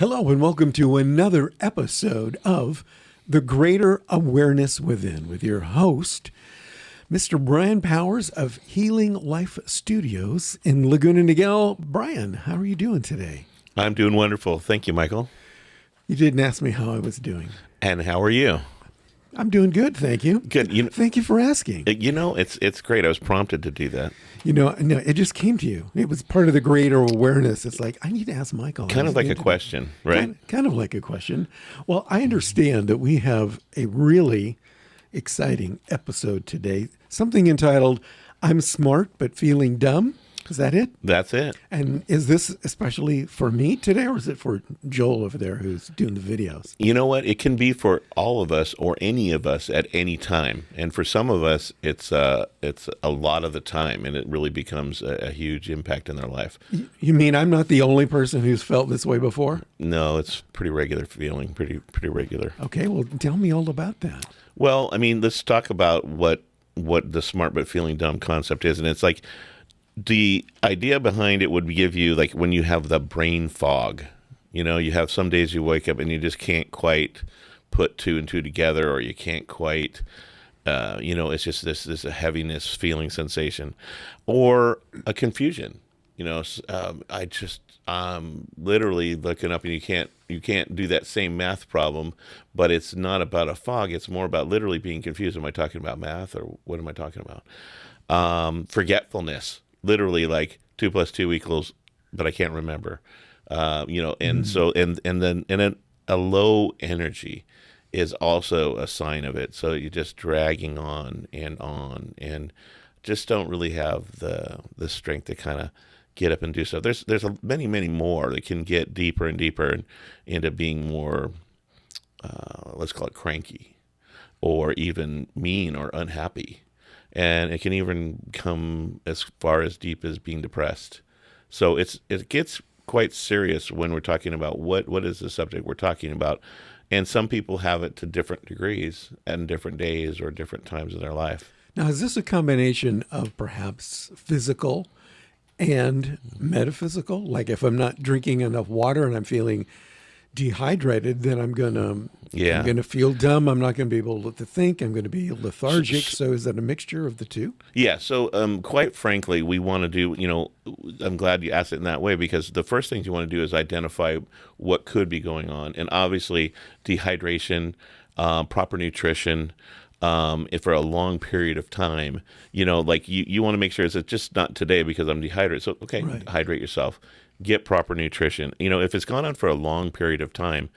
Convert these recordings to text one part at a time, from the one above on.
Hello and welcome to another episode of The Greater Awareness Within with your host, Mr. Brian Powers of Healing Life Studios in Laguna Niguel. Brian, how are you doing today? I'm doing wonderful. Thank you, Michael. You didn't ask me how I was doing. And how are you? I'm doing good, thank you. Good. Thank you for asking. It's great. I was prompted to do that. No, it just came to you. It was part of the greater awareness. It's like, I need to ask Michael. Kind of like a question, right? Kind of like a question. Well, I understand that we have a really exciting episode today. Something entitled, I'm Smart But Feeling Dumb. Is that it? That's it. And is this especially for me today, or is it for Joel over there who's doing the videos? You know what? It can be for all of us or any of us at any time. And for some of us, it's a lot of the time, and it really becomes a huge impact in their life. You mean I'm not the only person who's felt this way before? No, it's pretty regular feeling, pretty regular. Okay, well, tell me all about that. Well, I mean, let's talk about what the smart but feeling dumb concept is. And it's like, the idea behind it would give you, like, when you have the brain fog, you have some days you wake up and you just can't quite put two and two together, or you can't quite, it's just this a heaviness feeling sensation, or a confusion. I'm literally looking up and you can't do that same math problem, but it's not about a fog. It's more about literally being confused. Am I talking about math, or what am I talking about? Forgetfulness. Literally, like 2 + 2 =, but I can't remember. So then a low energy is also a sign of it. So you're just dragging on, and just don't really have the strength to kind of get up and do so. There's many more that can get deeper and deeper and into being more, let's call it cranky, or even mean or unhappy. And it can even come as far as deep as being depressed. So it gets quite serious when we're talking about what is the subject we're talking about. And some people have it to different degrees and different days or different times in their life. Now, is this a combination of perhaps physical and metaphysical? Like, if I'm not drinking enough water and I'm feeling dehydrated, then I'm gonna feel dumb. I'm not gonna be able to think. I'm gonna be lethargic. So is that a mixture of the two? Yeah. So quite frankly, we want to do. I'm glad you asked it in that way, because the first things you want to do is identify what could be going on, and obviously dehydration, proper nutrition. For a long period of time, like you want to make sure it's just not today because I'm dehydrated. So, okay, right. Hydrate yourself, get proper nutrition. If it's gone on for a long period of time,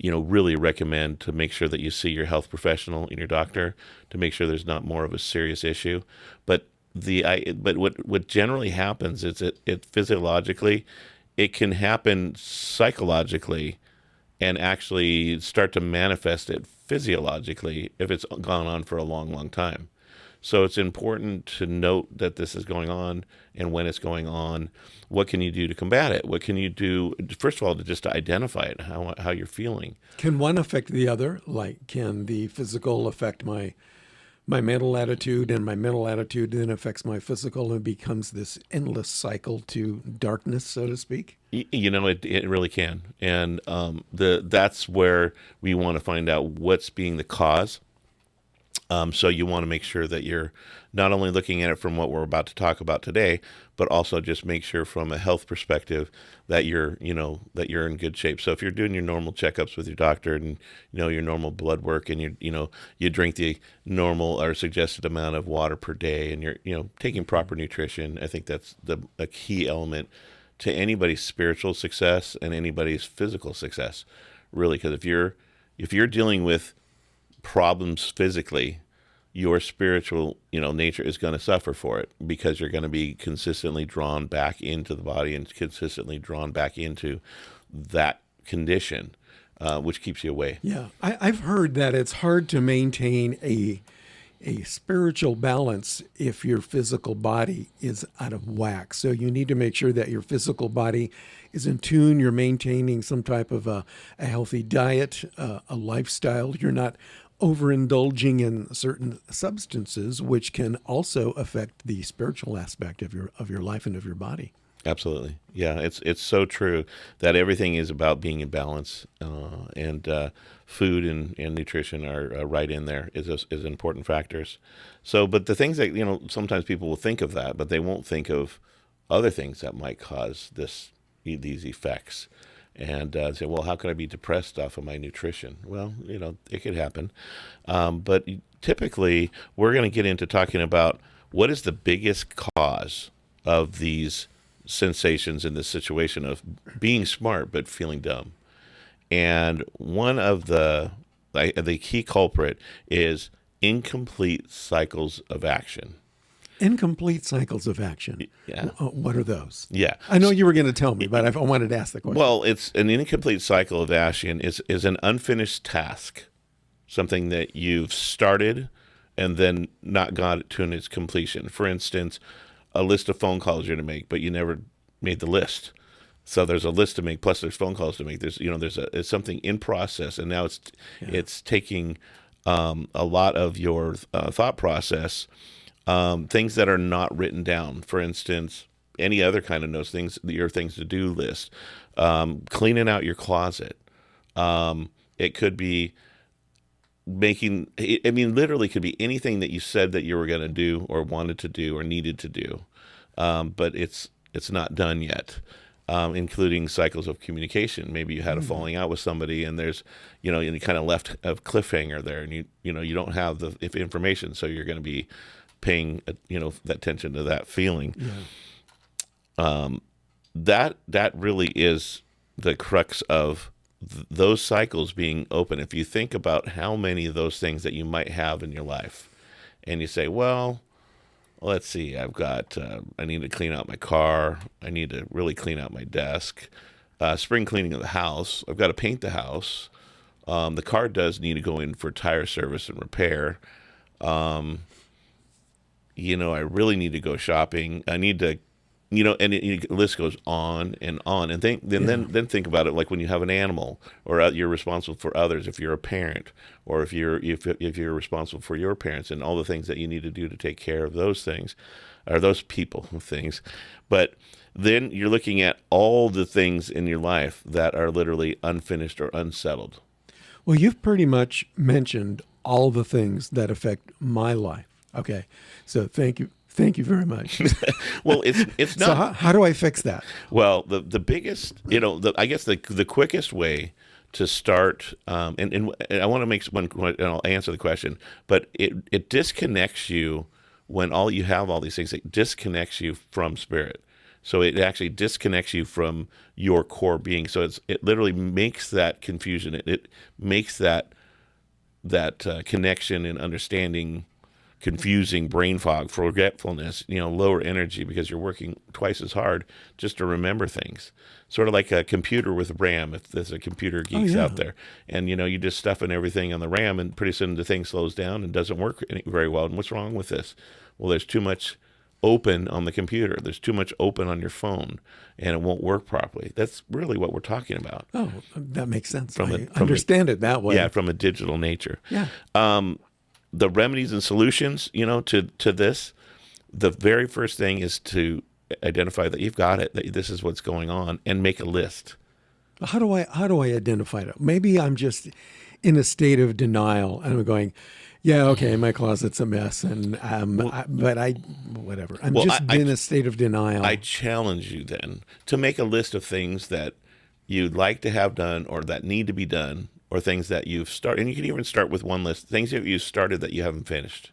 really recommend to make sure that you see your health professional and your doctor to make sure there's not more of a serious issue. But what generally happens is it physiologically, it can happen psychologically and actually start to manifest it physiologically if it's gone on for a long time. So it's important to note that this is going on, and when it's going on, what can you do to combat it? What can you do, first of all, to identify it, how you're feeling? Can one affect the other? Like, can the physical affect my mental attitude, and my mental attitude then affects my physical, and becomes this endless cycle to darkness, so to speak? It really can. And that's where we want to find out what's being the cause. So you want to make sure that you're not only looking at it from what we're about to talk about today, but also just make sure from a health perspective that you're in good shape. So if you're doing your normal checkups with your doctor, and your normal blood work, and you drink the normal or suggested amount of water per day, and you're taking proper nutrition, I think that's a key element to anybody's spiritual success and anybody's physical success, really. Because if you're dealing with problems physically, your spiritual nature is going to suffer for it, because you're going to be consistently drawn back into the body and consistently drawn back into that condition, which keeps you away. Yeah, I've heard that it's hard to maintain a spiritual balance if your physical body is out of whack. So you need to make sure that your physical body is in tune. You're maintaining some type of a healthy diet, a lifestyle. You're not overindulging in certain substances, which can also affect the spiritual aspect of your life and of your body. Absolutely. Yeah, it's so true that everything is about being in balance, and food and nutrition are right in there is important factors. So, but the things that sometimes people will think of that, but they won't think of other things that might cause these effects, and say, well, how can I be depressed off of my nutrition? Well, it could happen, but typically we're going to get into talking about what is the biggest cause of these sensations in this situation of being smart but feeling dumb. And one of the key culprit is incomplete cycles of action. Incomplete cycles of action. Yeah. What are those? Yeah. I know you were going to tell me, but I wanted to ask the question. Well, it's an incomplete cycle of action is an unfinished task, something that you've started and then not got it to its completion. For instance, a list of phone calls you're going to make, but you never made the list. So there's a list to make, plus there's phone calls to make. There's something in process, and now it's taking a lot of your thought process, things that are not written down. For instance, any other kind of notes, your things to do list, cleaning out your closet. It could be literally could be anything that you said that you were going to do or wanted to do or needed to do, but it's not done yet, including cycles of communication. Maybe you had a falling out with somebody, and there's, and you kind of left a cliffhanger there, and you don't have the information, so you're going to be paying, that attention to that feeling. Yeah. That really is the crux of those cycles being open. If you think about how many of those things that you might have in your life, and you say, well, let's see, I need to clean out my car. I need to really clean out my desk. Spring cleaning of the house. I've got to paint the house. The car does need to go in for tire service and repair. I really need to go shopping. I need to, and the list goes on and on. And then think about it, like when you have an animal, or you're responsible for others. If you're a parent, or if you're responsible for your parents, and all the things that you need to do to take care of those things, or those people things. But then you're looking at all the things in your life that are literally unfinished or unsettled. Well, you've pretty much mentioned all the things that affect my life. Okay. So thank you. Thank you very much. Well, it's not. So how do I fix that? Well, the biggest, I guess the quickest way to start, and I want to make one, and I'll answer the question, but it disconnects you when you have all these things. It disconnects you from spirit. So it actually disconnects you from your core being. So it literally makes that confusion. It makes that connection and understanding confusing, brain fog, forgetfulness, lower energy, because you're working twice as hard just to remember things. Sort of like a computer with RAM, if there's a computer geeks out there. And, you just stuff in everything on the RAM, and pretty soon the thing slows down and doesn't work very well. And what's wrong with this? Well, there's too much open on the computer. There's too much open on your phone, and it won't work properly. That's really what we're talking about. Oh, that makes sense. I understand it that way. Yeah, from a digital nature. Yeah. The remedies and solutions, to this, the very first thing is to identify that you've got it, that this is what's going on, and make a list. How do I identify it? Maybe I'm just in a state of denial, and I'm going, yeah, okay, my closet's a mess, and whatever. I'm in a state of denial. I challenge you then to make a list of things that you'd like to have done, or that need to be done, or things that you've started. And you can even start with one list, things that you started that you haven't finished.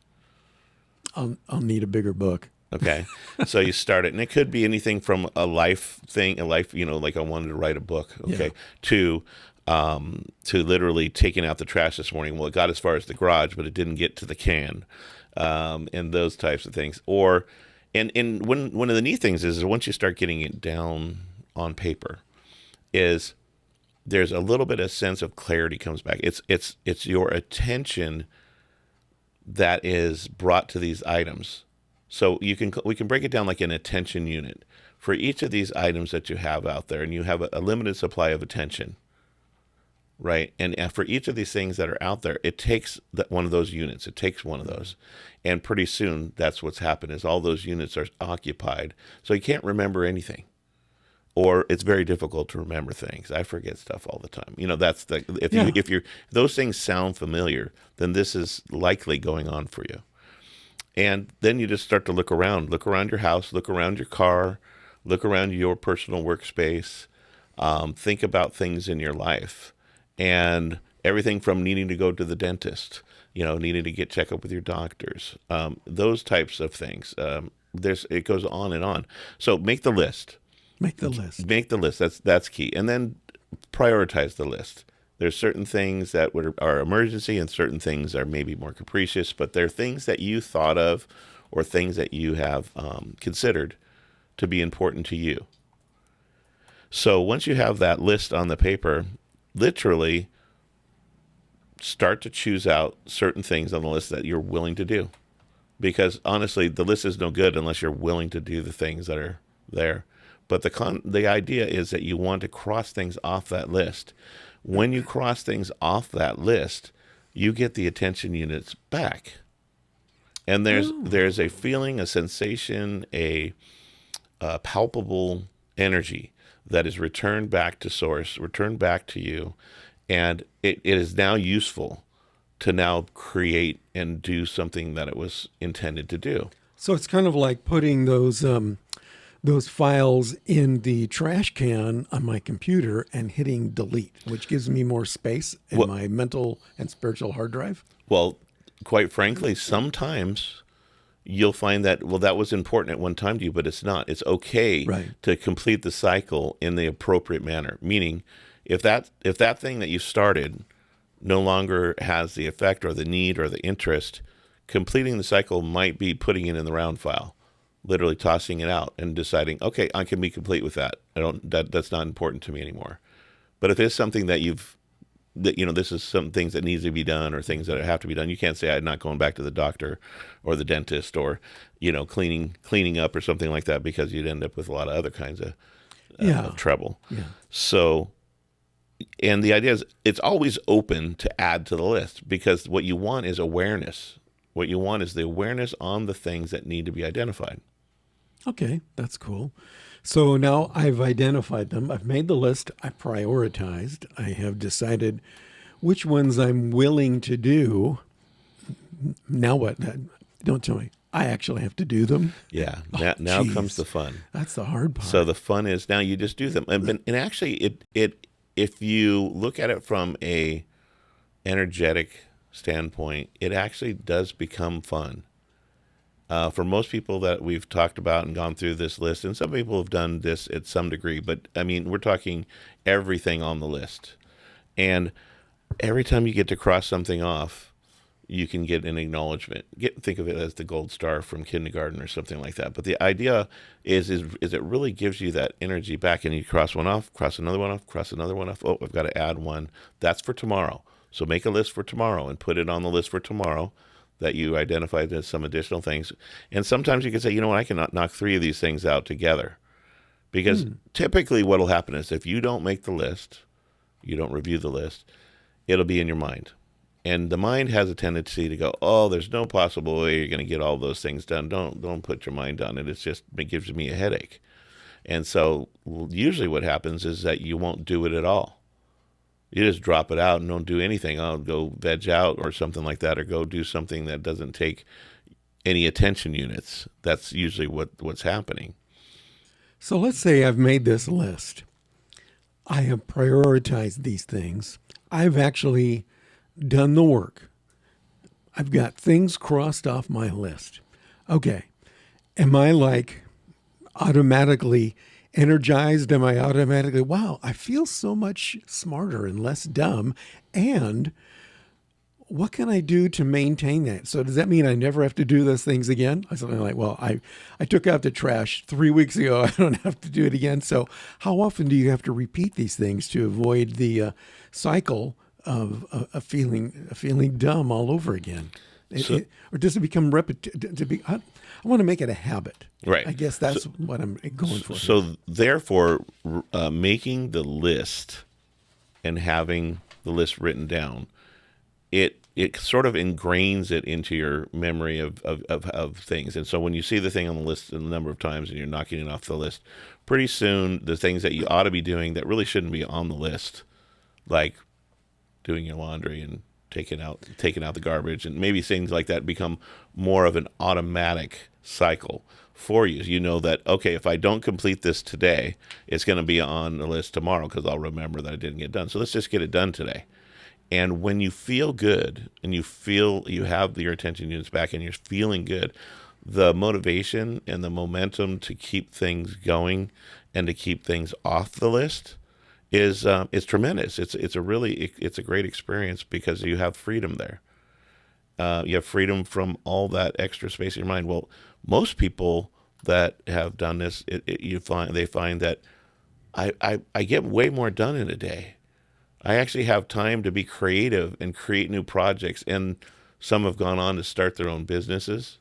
I'll need a bigger book. Okay. So you start it, and it could be anything from a life thing, like I wanted to write a book, okay, to literally taking out the trash this morning. Well, it got as far as the garage, but it didn't get to the can, and those types of things. Or, and one of the neat things is once you start getting it down on paper, is there's a little bit of sense of clarity comes back. It's your attention that is brought to these items. So we can break it down like an attention unit for each of these items that you have out there, and you have a limited supply of attention, right? And for each of these things that are out there, it takes one of those units. It takes one of those, and pretty soon that's what's happened is all those units are occupied. So you can't remember anything. or it's very difficult to remember things. I forget stuff all the time. That's the Yeah. if you're those things sound familiar, then this is likely going on for you. And then you just start to look around your house, look around your car, look around your personal workspace, think about things in your life, and everything from needing to go to the dentist, needing to get checked up with your doctors, those types of things. It goes on and on. So make the list. Make the list. Make the list. That's key. And then prioritize the list. There's certain things that are emergency and certain things are maybe more capricious, but they're things that you thought of or things that you have considered to be important to you. So once you have that list on the paper, literally start to choose out certain things on the list that you're willing to do. Because honestly, the list is no good unless you're willing to do the things that are there. But the idea is that you want to cross things off that list. When you cross things off that list, you get the attention units back. And there's a feeling, a sensation, a palpable energy that is returned back to source, returned back to you, and it is now useful to now create and do something that it was intended to do. So it's kind of like putting those files in the trash can on my computer and hitting delete, which gives me more space in my mental and spiritual hard drive. Well, quite frankly, sometimes you'll find that, that was important at one time to you, but it's not. It's okay to complete the cycle in the appropriate manner. Meaning, if that thing that you started no longer has the effect or the need or the interest, completing the cycle might be putting it in the round file, literally tossing it out and deciding, okay, I can be complete with that. That's not important to me anymore. But if it's something that this is some things that needs to be done or things that have to be done, you can't say I'm not going back to the doctor or the dentist or, cleaning up or something like that, because you'd end up with a lot of other kinds of trouble. Yeah. So, and the idea is it's always open to add to the list, because what you want is awareness. What you want is the awareness on the things that need to be identified. Okay, that's cool. So now I've identified them. I've made the list. I prioritized. I have decided which ones I'm willing to do. Now what? Don't tell me. I actually have to do them. Yeah. Now comes the fun. That's the hard part. So the fun is now you just do them. And actually, if you look at it from a energetic standpoint, it actually does become fun. For most people that we've talked about and gone through this list, and some people have done this at some degree, but I mean, we're talking everything on the list. And every time you get to cross something off, you can get an acknowledgement. Think of it as the gold star from kindergarten or something like that. But the idea is it really gives you that energy back, and you cross one off, cross another one off, cross another one off. Oh, I've got to add one. That's for tomorrow. So make a list for tomorrow and put it on the list for tomorrow that you identified as some additional things. And sometimes you can say, you know what, I can knock 3 of these things out together. Because typically what will happen is if you don't make the list, you don't review the list, it'll be in your mind. And the mind has a tendency to go, oh, there's no possible way you're going to get all those things done. Don't put your mind on it. It gives me a headache. And so usually what happens is that you won't do it at all. You just drop it out and don't do anything. I'll go veg out or something like that, or go do something that doesn't take any attention units. That's usually what's happening. So let's say I've made this list. I have prioritized these things. I've actually done the work. I've got things crossed off my list. Okay. Am I like automatically energized? Am I automatically, wow, I feel so much smarter and less dumb? And what can I do to maintain that? So does that mean I never have to do those things again? I was like, well, I took out the trash 3 weeks ago. I don't have to do it again. So how often do you have to repeat these things to avoid the cycle of feeling dumb all over again? Or does it become repetitive? I want to make it a habit. Right. I guess that's what I'm going for. So therefore, making the list and having the list written down, it it sort of ingrains it into your memory of things. And so when you see the thing on the list a number of times and you're knocking it off the list, pretty soon the things that you ought to be doing that really shouldn't be on the list, like doing your laundry and taking out the garbage and maybe things like that, become more of an automatic cycle for you. You know that, okay, if I don't complete this today, it's going to be on the list tomorrow because I'll remember that I didn't get done. So let's just get it done today. And when you feel good and you feel you have your attention units back and you're feeling good, the motivation and the momentum to keep things going and to keep things off the list is tremendous. It's a great experience because you have freedom there. You have freedom from all that extra space in your mind. Well, most people that have done this, they find that I get way more done in a day. I actually have time to be creative and create new projects. And some have gone on to start their own businesses,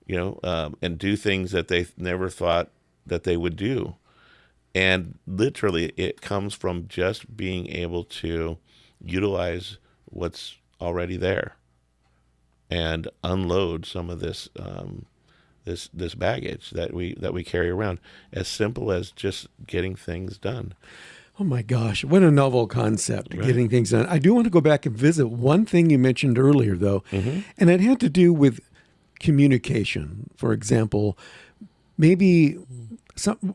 and do things that they never thought that they would do. And literally, it comes from just being able to utilize what's already there and unload some of this baggage that we carry around. As simple as just getting things done. Oh my gosh, what a novel concept, Right. getting things done. I do want to go back and visit one thing you mentioned earlier, though, and it had to do with communication. For example, maybe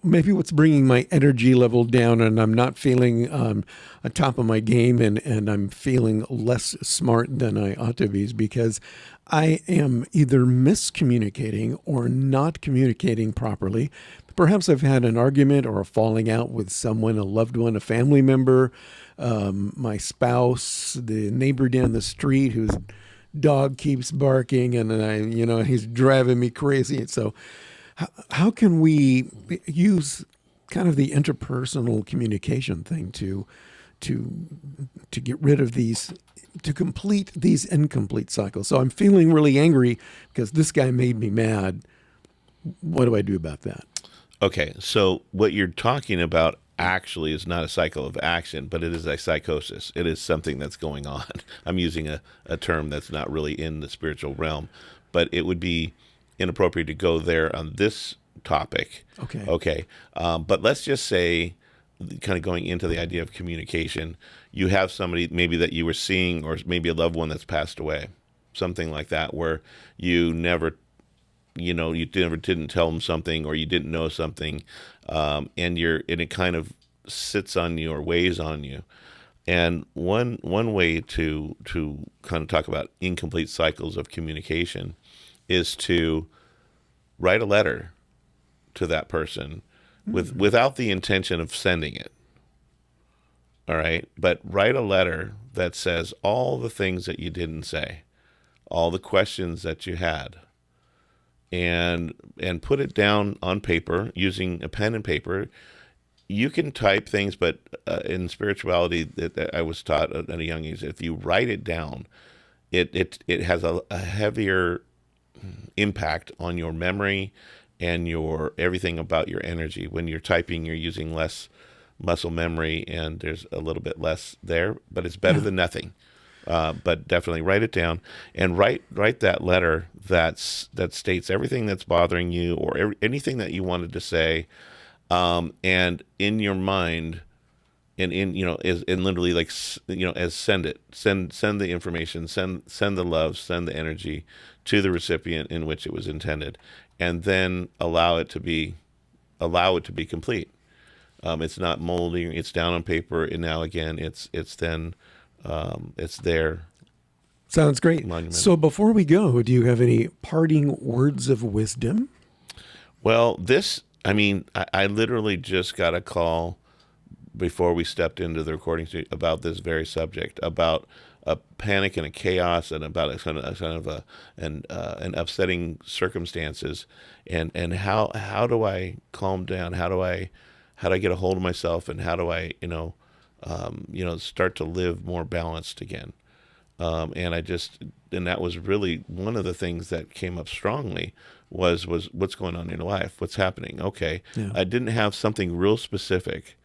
maybe what's bringing my energy level down and I'm not feeling on top of my game and I'm feeling less smart than I ought to be is because I am either miscommunicating or not communicating properly. Perhaps I've had an argument or a falling out with someone, a loved one, a family member, my spouse, the neighbor down the street whose dog keeps barking and he's driving me crazy. So how can we use kind of the interpersonal communication thing to get rid of these, to complete these incomplete cycles? So I'm feeling really angry because this guy made me mad. What do I do about that? Okay, so what you're talking about actually is not a cycle of action, but it is a psychosis. It is something that's going on. I'm using a term that's not really in the spiritual realm, but it would be inappropriate to go there on this topic. Okay. Okay. But let's just say, kind of going into the idea of communication, you have somebody maybe that you were seeing, or maybe a loved one that's passed away, something like that, where you never didn't tell them something, or you didn't know something, and it kind of sits on you or weighs on you. And one way to kind of talk about incomplete cycles of communication is to write a letter to that person without the intention of sending it. All right, but write a letter that says all the things that you didn't say, all the questions that you had, and put it down on paper using a pen and paper. You can type things, but in spirituality that I was taught at a young age, if you write it down, it has a heavier impact on your memory and your everything about your energy. When you're typing, you're using less muscle memory, and there's a little bit less there, but it's better than nothing. But definitely write it down and write that letter that states everything that's bothering you, or anything that you wanted to say, and in your mind, and literally, like, as send the information, send the love, send the energy to the recipient in which it was intended, and then allow it to be complete. It's not molding; it's down on paper, and now again, it's there. Sounds great. Monumental. So before we go, do you have any parting words of wisdom? Well, I literally just got a call before we stepped into the recording studio about this very subject, about a panic and a chaos, and about an upsetting circumstances, and how do I calm down? How do I get a hold of myself, and how do I start to live more balanced again? And that was really one of the things that came up strongly was what's going on in your life, what's happening. Okay, Yeah. I didn't have something real specific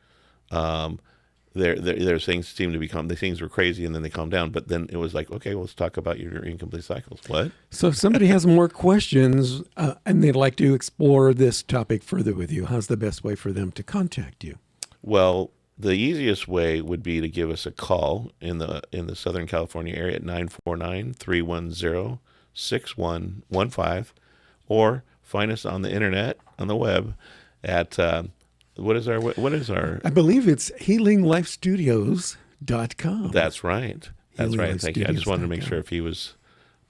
their things seem to become, the things were crazy and then they calm down. But then it was like, okay, well, let's talk about your incomplete cycles. What? So if somebody has more questions and they'd like to explore this topic further with you, how's the best way for them to contact you? Well, the easiest way would be to give us a call in the Southern California area at 949-310-6115, or find us on the internet, on the web at what is our I believe it's healinglifestudios.com. That's right. That's right. Thank you. I just wanted to make HealingLifeStudios.com. sure if he was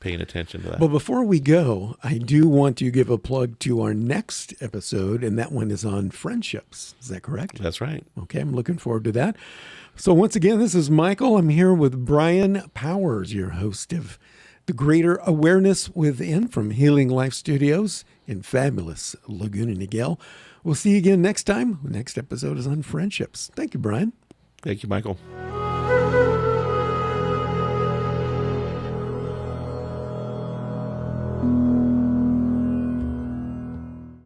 paying attention to that. Well, before we go, I do want to give a plug to our next episode, and that one is on friendships. Is that correct? That's right. Okay, I'm looking forward to that. So once again, this is Michael. I'm here with Brian Powers, your host of The Greater Awareness Within from Healing Life Studios in fabulous Laguna Niguel. We'll see you again next time. The next episode is on friendships. Thank you, Brian. Thank you, Michael.